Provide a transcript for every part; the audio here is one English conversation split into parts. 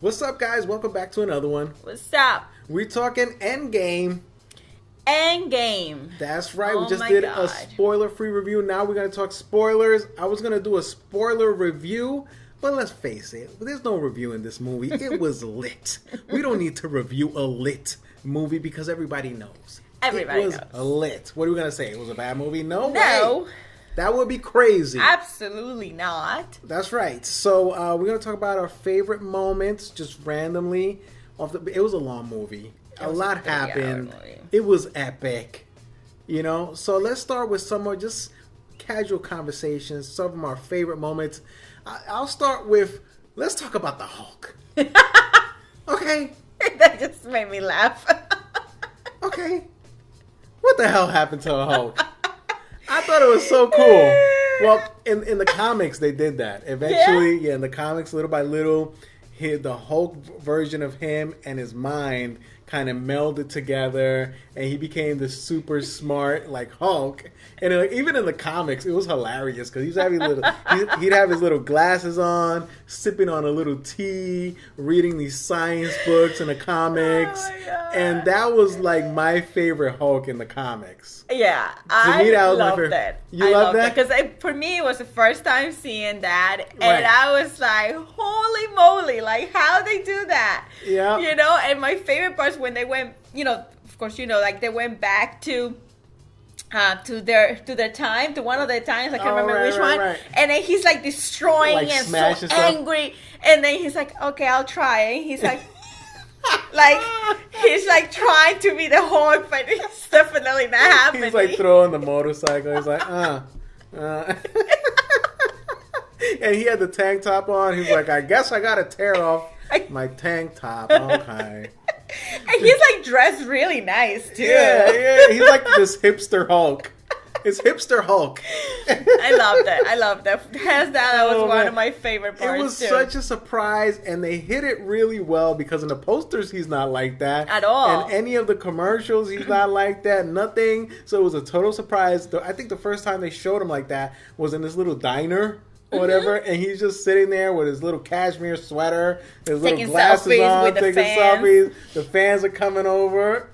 What's up, guys? Welcome back to another one. What's up? We're talking Endgame. Endgame. That's right. Oh we just my did God. a spoiler-free review. Now we're going to talk spoilers. I was going to do a spoiler review, but let's face it. There's no review in this movie. It was lit. We don't need to review a lit movie because everybody knows. Everybody it was knows. lit. What are we going to say? It was a bad movie? No No. way. That would be crazy. Absolutely not. That's right. So we're going to talk about our favorite moments just randomly. It was a long movie. A lot happened. It was epic. You know? So let's start with some more just casual conversations. Some of our favorite moments. I'll start with, let's talk about the Hulk. Okay? That just made me laugh. Okay. What the hell happened to the Hulk? I thought it was so cool. Well, in the comics, they did that. Eventually, in the comics, little by little, the Hulk version of him and his mind kind of melded together, and he became this super smart, like, Hulk. And even in the comics, it was hilarious because he'd have his little glasses on, sipping on a little tea, reading these science books in the comics. Oh my God. And that was like my favorite Hulk in the comics. Yeah, me, that was my loved favorite. that. You loved that? Because for me, it was the first time seeing that, and Right. I was like, "Holy moly! Like, how they do that?" Yeah. You know. And my favorite part when they went, of course, like they went back to their time, to one of their times. I can't remember which one. Right. And then he's like destroying Like and so smashing stuff. angry. And then he's like, "Okay, I'll try." And he's like. Like, he's like trying to be the Hulk, but it's definitely not happening. He's like throwing the motorcycle. He's like, And he had the tank top on. He's like, I guess I gotta tear off my tank top. Okay. And he's like dressed really nice too. Yeah. He's like this hipster Hulk. It's hipster Hulk. I love that. Hands down, that was one man. of my favorite parts. It was too. such a surprise, and they hit it really well because in the posters he's not like that At all. and any of the commercials he's not like that. Nothing. So it was a total surprise. I think the first time they showed him like that was in this little diner or whatever, and he's just sitting there with his little cashmere sweater, his Taking little glasses selfies on, with the taking fans. selfies. The fans are coming over.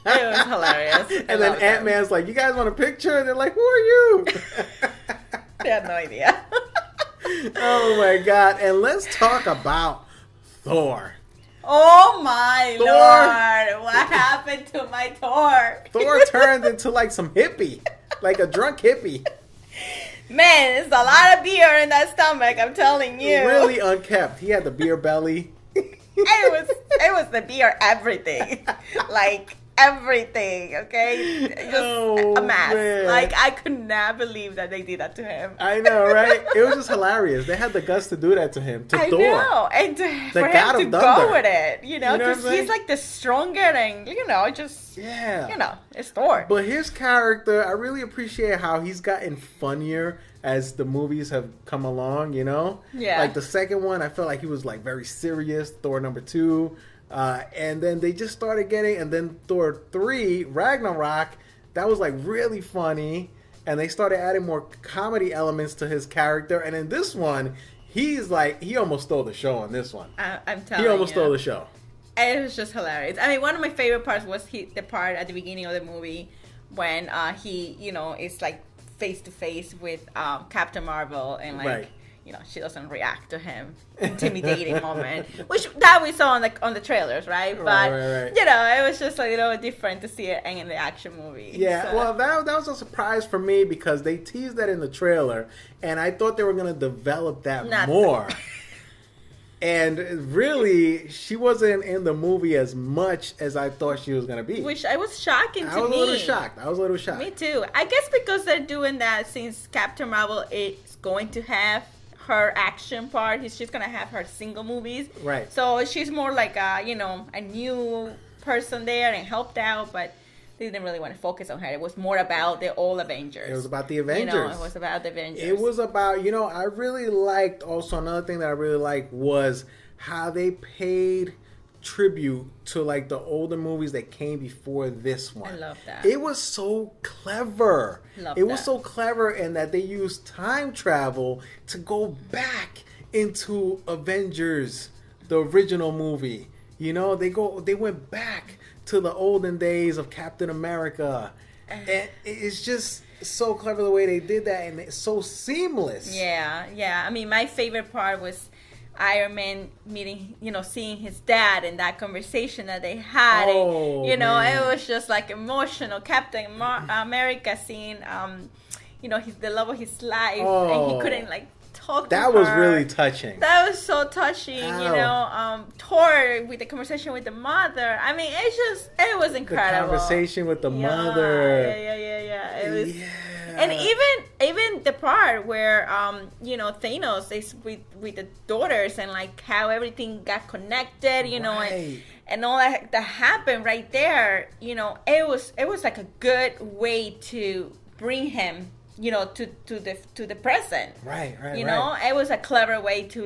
It was hilarious. And then Ant-Man's like, "You guys want a picture?" And they're like, "Who are you?" I had no idea. Oh my God. And let's talk about Thor. Oh my Thor. Lord! What happened to my Thor? Thor turned into like some hippie, like a drunk hippie. Man, there's a lot of beer in that stomach. I'm telling you. Really unkept. He had the beer belly. It was the beer everything. Like everything, okay? Just Oh, a mess. man. Like I could not believe that they did that to him. I know, right? It was just hilarious. They had the guts to do that to him, to I Thor. know. And for God him of to Thunder. go with it, You know what I'm because saying? he's like the stronger and just Yeah. it's Thor. But his character, I really appreciate how he's gotten funnier as the movies have come along, you know? Yeah. Like the second one, I felt like he was like very serious, Thor number 2. And then they just started getting, and then Thor 3, Ragnarok, that was like really funny. And they started adding more comedy elements to his character. And in this one, he's like, he almost stole the show on this one. I'm telling you. He almost stole the show. It was just hilarious. I mean, one of my favorite parts was the part at the beginning of the movie when he, is like face to face with Captain Marvel and like, Right. She doesn't react to him. Intimidating moment, which that we saw on the trailers, right? But Right. it was just a little different to see it in the action movie. Yeah, So- well, that was a surprise for me because they teased that in the trailer, and I thought they were going to develop that Nothing. more. And really, she wasn't in the movie as much as I thought she was going to be. which I was shocking to me. I was a little shocked. Me too. I guess because they're doing that since Captain Marvel is going to have her action part. She's going to have her single movies. Right. So she's more like a new person there and helped out, but they didn't really want to focus on her. It was more about the old Avengers. It was about the Avengers. It was about the Avengers. It was about, I really liked, also another thing that I really liked was how they paid tribute to like the older movies that came before this one. I love that. It was so clever. Love it was that. so clever in that they used time travel to go back into Avengers, the original movie. You know, they went back to the olden days of Captain America. And it's just so clever the way they did that, and it's so seamless. Yeah. I mean, my favorite part was Iron Man seeing his dad and that conversation that they had. Oh, and, man. it was just like emotional. Captain America seeing, the love of his life, and he couldn't talk to that her. was really touching. That was so touching, Thor with the conversation with the mother. I mean, it was incredible. The conversation with the mother. Yeah. It was, and even the part where Thanos is with the daughters and how everything got connected, Right. and all that happened right there. It was like a good way to bring him to the present. Right. It was a clever way to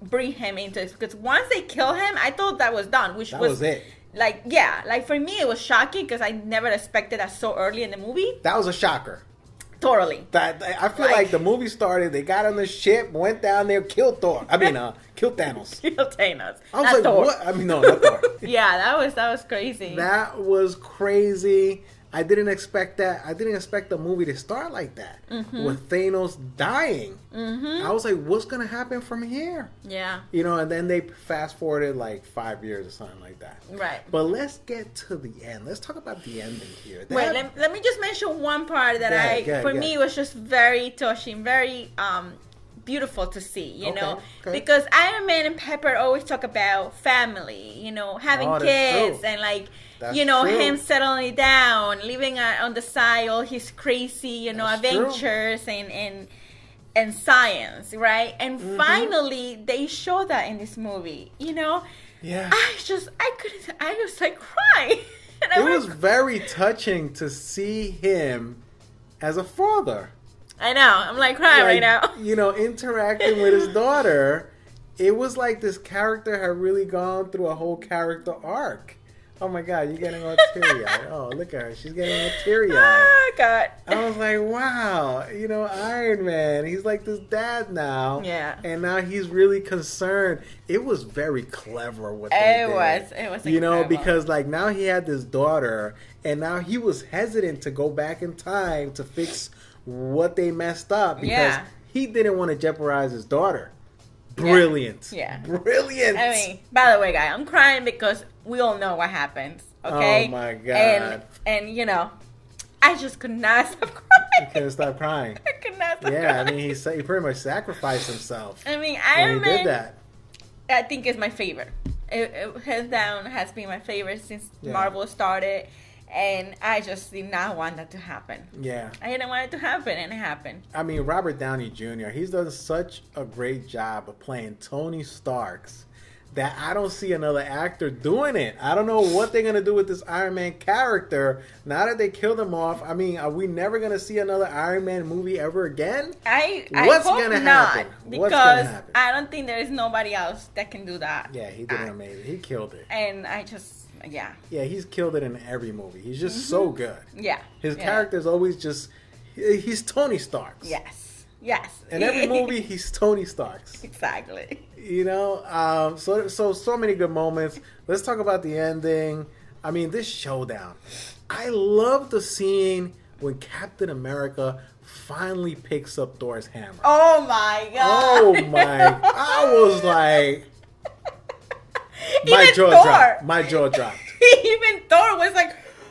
bring him into it, because once they kill him, I thought that was done, which that was it. For me it was shocking because I never expected that so early in the movie. That was a shocker. Totally. I feel like the movie started, they got on the ship, went down there, killed Thor. Killed Thanos. Killed Thanos. I was like, Thor. what? I mean, no, not Thor. Yeah, that was crazy. That was crazy. I didn't expect that. I didn't expect the movie to start like that, with Thanos dying. I was like, what's going to happen from here? Yeah. And then they fast forwarded 5 years or something like that. Right. But let's get to the end. Let's talk about the ending here. Wait, let me just mention one part that for me was just very touching, very beautiful to see, you know, because Iron Man and Pepper always talk about family, having kids, and that's him settling down, living on the side, all his crazy, adventures and science, right? And finally, they show that in this movie, Yeah. I was crying. It was very touching to see him as a father. I know. I'm crying right now. Interacting with his daughter, it was like this character had really gone through a whole character arc. Oh my God, you're getting all teary-eyed. Oh, look at her. She's getting all teary-eyed. Oh, God. I was like, wow. Iron Man, he's like this dad now. Yeah. And now he's really concerned. It was very clever what they did. It was incredible. Because now he had this daughter, and now he was hesitant to go back in time to fix what they messed up because he didn't want to jeopardize his daughter. Brilliant. Yeah. Brilliant. I mean, by the way, guy, I'm crying because we all know what happens. Okay. Oh my God. And I just could not stop crying. You couldn't stop crying. I could not stop crying. Yeah, I mean, he pretty much sacrificed himself. I mean, Iron Man did that. I think is my favorite. It hands down has been my favorite since Marvel started. And I just did not want that to happen. Yeah. I didn't want it to happen, and it happened. I mean, Robert Downey Jr., he's done such a great job of playing Tony Stark's that I don't see another actor doing it. I don't know what they're going to do with this Iron Man character now that they killed him off. I mean, are we never going to see another Iron Man movie ever again? I What's hope gonna not, happen? because What's gonna happen? I don't think there is nobody else that can do that. Yeah, he did it amazing. He killed it. And I just... Yeah. Yeah, he's killed it in every movie. He's just so good. Yeah. His character's always just... He's Tony Stark's. Yes. In every movie, he's Tony Stark's. Exactly. So many good moments. Let's talk about the ending. I mean, this showdown. I love the scene when Captain America finally picks up Thor's hammer. Oh my God. Oh my... I was like... My jaw dropped. Even Thor was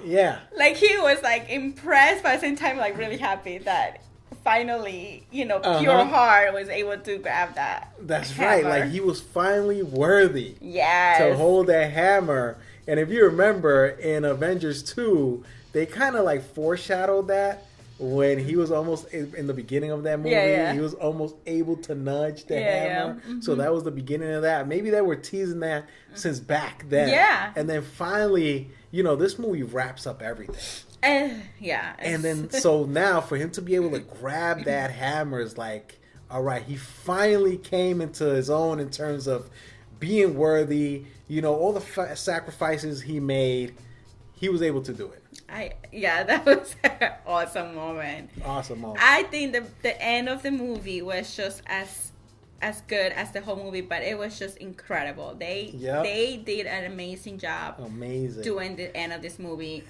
yeah. He was impressed, but at the same time really happy that finally, pure heart was able to grab that. That's hammer. right. He was finally worthy. Yes. To hold that hammer. And if you remember in Avengers 2, they kind of foreshadowed that. When he was almost in the beginning of that movie, he was almost able to nudge the hammer. Mm-hmm. So that was the beginning of that. Maybe they were teasing that since back then. Yeah. And then finally, this movie wraps up everything. Yeah. And then, so now for him to be able to grab that hammer is all right, he finally came into his own in terms of being worthy. All the sacrifices he made, he was able to do it. That was an awesome moment. Awesome moment. I think the end of the movie was just as as good as the whole movie, but it was just incredible. They did an amazing job. Doing the end of this movie.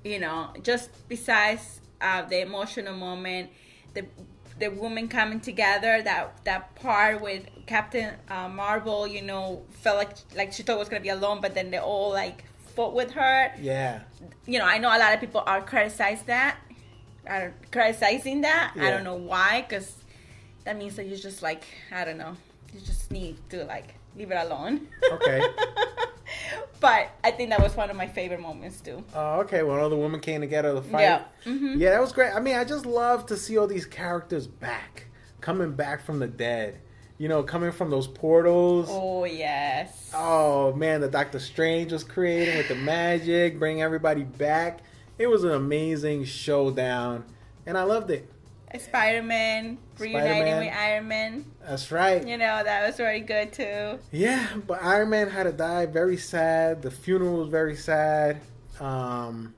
You know, just besides the emotional moment, the women coming together, that part with Captain Marvel, you know, felt like she thought it was gonna be alone, but then they all like fought with her. Yeah. You know, I know a lot of people are criticizing that. Yeah. I don't know why, because that means that you just like, I don't know, you just need to like leave it alone. Okay. But I think that was one of my favorite moments too. Oh, okay. When all the women came together to fight. Yeah. Mm-hmm. Yeah, that was great. I mean, I just love to see all these characters coming back from the dead. You know, coming from those portals. Oh, yes. Oh, man, the Doctor Strange was creating with the magic, bring everybody back. It was an amazing showdown, and I loved it. Spider-Man reuniting with Iron Man. That's right. You know, that was very good too. Yeah, but Iron Man had to die. Very sad. The funeral was very sad. And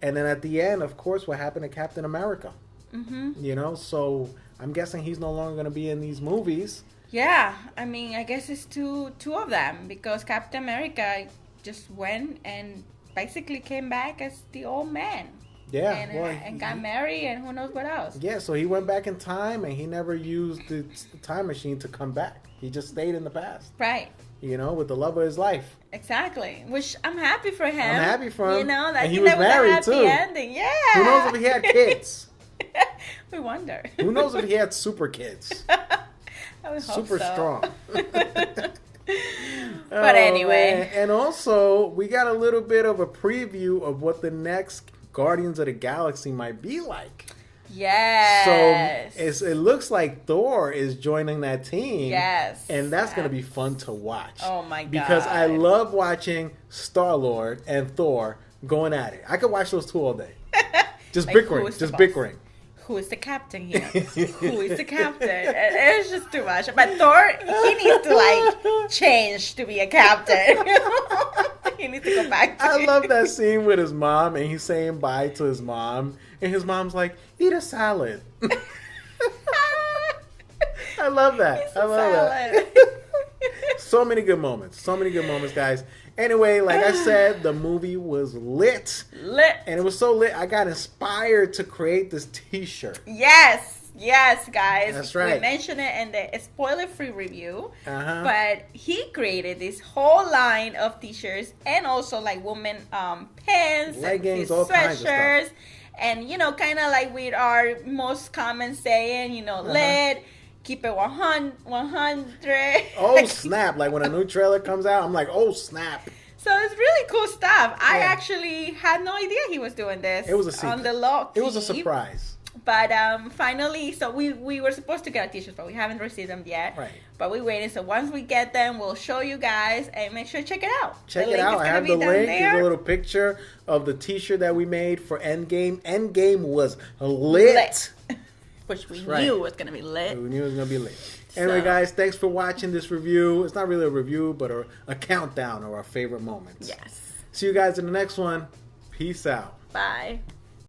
then at the end, of course, what happened to Captain America? Mm-hmm. You know, so I'm guessing he's no longer going to be in these movies. Yeah, I mean, I guess it's two of them, because Captain America just went and basically came back as the old man. Yeah, and got married, and who knows what else. Yeah, so he went back in time, and he never used the time machine to come back. He just stayed in the past. Right. You know, with the love of his life. Exactly. Which I'm happy for him. I'm happy for him. You know, and he was married too. Ending. Yeah. Who knows if he had kids? We wonder. Who knows if he had super kids? I would hope super so. Strong. But anyway. Man. And also, we got a little bit of a preview of what the next Guardians of the Galaxy might be like. Yes. So it looks like Thor is joining that team. Yes. And that's going to be fun to watch. Oh my God. Because I love watching Star-Lord and Thor going at it. I could watch those two all day. Just like, bickering. Just bickering. Who is the captain here? Who is the captain? It's just too much. But Thor, he needs to like change to be a captain. He needs to go back to I love that scene with his mom, and he's saying bye to his mom, and his mom's like, eat a salad. I love that. I love that. So many good moments. So many good moments, guys. Anyway, like I said, the movie was lit. And it was so lit, I got inspired to create this t-shirt. Yes, guys. That's right. We mentioned it in the spoiler-free review. But he created this whole line of t-shirts, and also like women pants, leggings, all kinds of stuff. And, you know, kind of like with our most common saying, you know, lit. Keep it 100. Oh, snap. Like when a new trailer comes out, I'm like, oh, snap. So it's really cool stuff. I actually had no idea he was doing this. It was a secret. On the low key. It was a surprise. But finally, so we were supposed to get our t-shirts, but we haven't received them yet. Right. But we're waiting. So once we get them, we'll show you guys, and make sure to check it out. Check it out. I have the link. There's a little picture of the t-shirt that we made for Endgame. Endgame was lit. Which we knew was going to be lit. We knew it was going to be lit. Anyway, guys, thanks for watching this review. It's not really a review, but a countdown of our favorite moments. Yes. See you guys in the next one. Peace out. Bye.